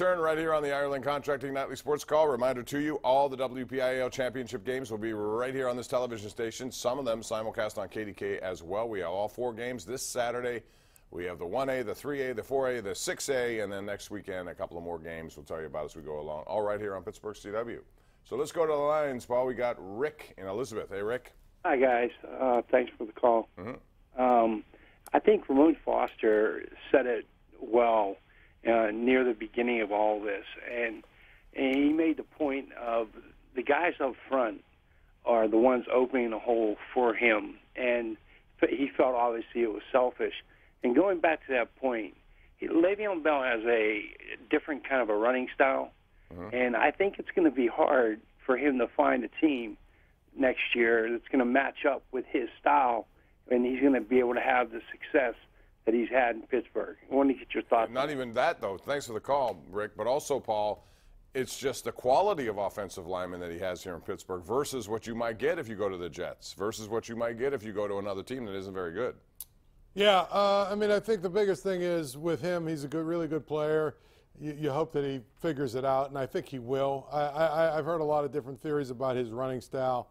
return right here on the Ireland Contracting Nightly Sports Call. Reminder to you, all the WPIAL championship games will be right here on this television station. Some of them simulcast on KDKA as well. We have all 4 games this Saturday. We have the 1A, the 3A, the 4A, the 6A, and then next weekend a couple of more games we'll tell you about as we go along. All right here on Pittsburgh CW. So let's go to the lines, Paul. We got Rick in Elizabeth. Hey, Rick. Hi, guys. Thanks for the call. I think Ramon Foster said it well near the beginning of all this, and he made the point of the guys up front are the ones opening the hole for him, and he felt obviously it was selfish. And going back to that point, Le'Veon Bell has a different kind of a running style, and I think it's going to be hard for him to find a team next year that's going to match up with his style, and he's going to be able to have the success that he's had in Pittsburgh. I want to get your thoughts. Not even that, though. Thanks for the call, Rick. But also, Paul, it's just the quality of offensive linemen that he has here in Pittsburgh versus what you might get if you go to the Jets, versus what you might get if you go to another team that isn't very good. Yeah, I mean, I think the biggest thing is with him, he's a really good player. You hope that he figures it out, and I think he will. I've heard a lot of different theories about his running style.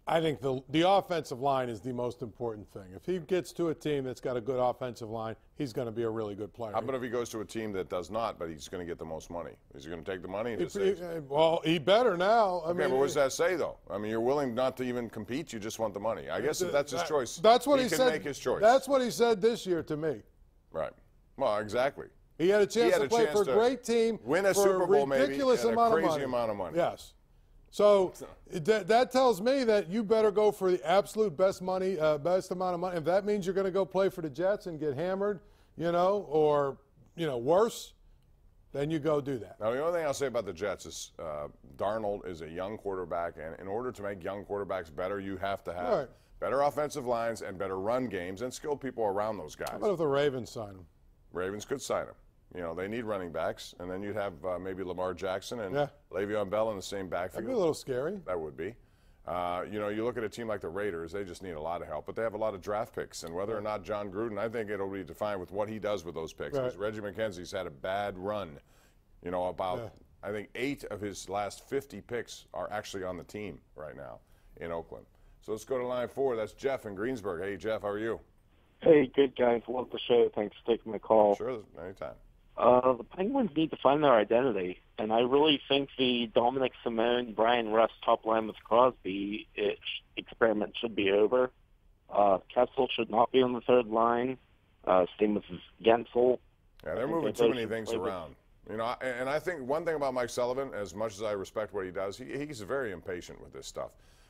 I think the offensive line is the most important thing. If he gets to a team that's got a good offensive line, he's going to be a really good player. How about if he goes to a team that does not, but he's going to get the most money? Is he going to take the money? Well, he better now. Okay, but what does that say, though? I mean, you're willing not to even compete. You just want the money. I guess if that's his choice, that's what he can said. Make his choice. That's what he said this year to me. Right. Well, exactly. He had a chance to play for a great team, win a Super Bowl, maybe, and a crazy amount of money. Yes. So that tells me that you better go for the absolute best amount of money. If that means you're going to go play for the Jets and get hammered, or worse, then you go do that. Now, the only thing I'll say about the Jets is Darnold is a young quarterback, and in order to make young quarterbacks better, you have to have better offensive lines and better run games and skilled people around those guys. How about if the Ravens sign him? Ravens could sign him. They need running backs, and then you'd have maybe Lamar Jackson and Le'Veon Bell in the same backfield. That'd be a little scary. That would be. You look at a team like the Raiders, they just need a lot of help, but they have a lot of draft picks, and whether or not John Gruden, I think it'll be defined with what he does with those picks. Because Reggie McKenzie's had a bad run. I think 8 of his last 50 picks are actually on the team right now in Oakland. So let's go to line 4. That's Jeff in Greensburg. Hey, Jeff, how are you? Hey, good guys. Love the show. Thanks for taking my call. Sure, anytime. The Penguins need to find their identity, and I really think the Dominic Simone, Brian Rust top line with Crosby experiment should be over. Kessel should not be on the third line. Same with Gensel. Yeah, they're moving too many things around. And I think one thing about Mike Sullivan, as much as I respect what he does, he's very impatient with this stuff.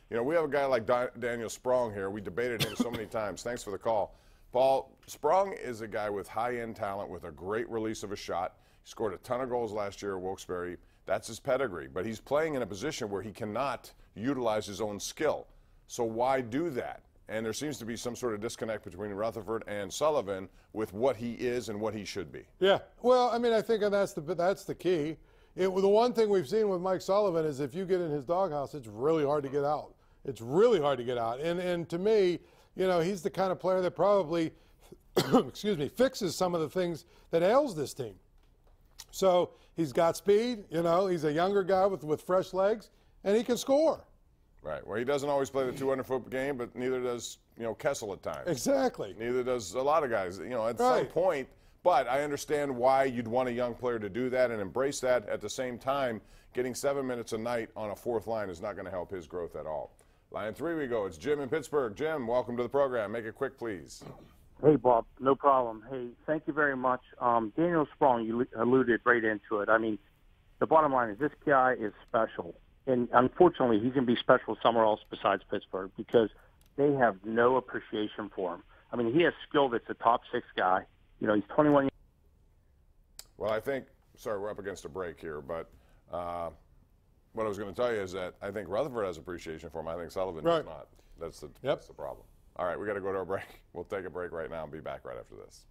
We have a guy like Daniel Sprong here. We debated him so many times. Thanks for the call. Paul, Sprong is a guy with high-end talent with a great release of a shot. He scored a ton of goals last year at Wilkes-Barre. That's his pedigree. But he's playing in a position where he cannot utilize his own skill. So why do that? And there seems to be some sort of disconnect between Rutherford and Sullivan with what he is and what he should be. Yeah. Well, I mean, I think that's the key. The one thing we've seen with Mike Sullivan is if you get in his doghouse, it's really hard to get out. It's really hard to get out. And to me, he's the kind of player that probably, fixes some of the things that ails this team. So he's got speed, he's a younger guy with fresh legs, and he can score. Right. Well, he doesn't always play the 200-foot game, but neither does, Kessel at times. Exactly. Neither does a lot of guys, at some point. But I understand why you'd want a young player to do that and embrace that. At the same time, getting 7 minutes a night on a fourth line is not going to help his growth at all. Line 3 we go. It's Jim in Pittsburgh. Jim, welcome to the program. Make it quick, please. Hey, Bob. No problem. Hey, thank you very much. Daniel Sprong, you alluded right into it. I mean, the bottom line is this guy is special. And unfortunately, he's going to be special somewhere else besides Pittsburgh because they have no appreciation for him. I mean, he has skill that's a top 6 guy. He's 21 years old. Well, I think, sorry, we're up against a break here, but what I was going to tell you is that I think Rutherford has appreciation for him. I think Sullivan does not. That's the problem. All right, we got to go to our break. We'll take a break right now and be back right after this.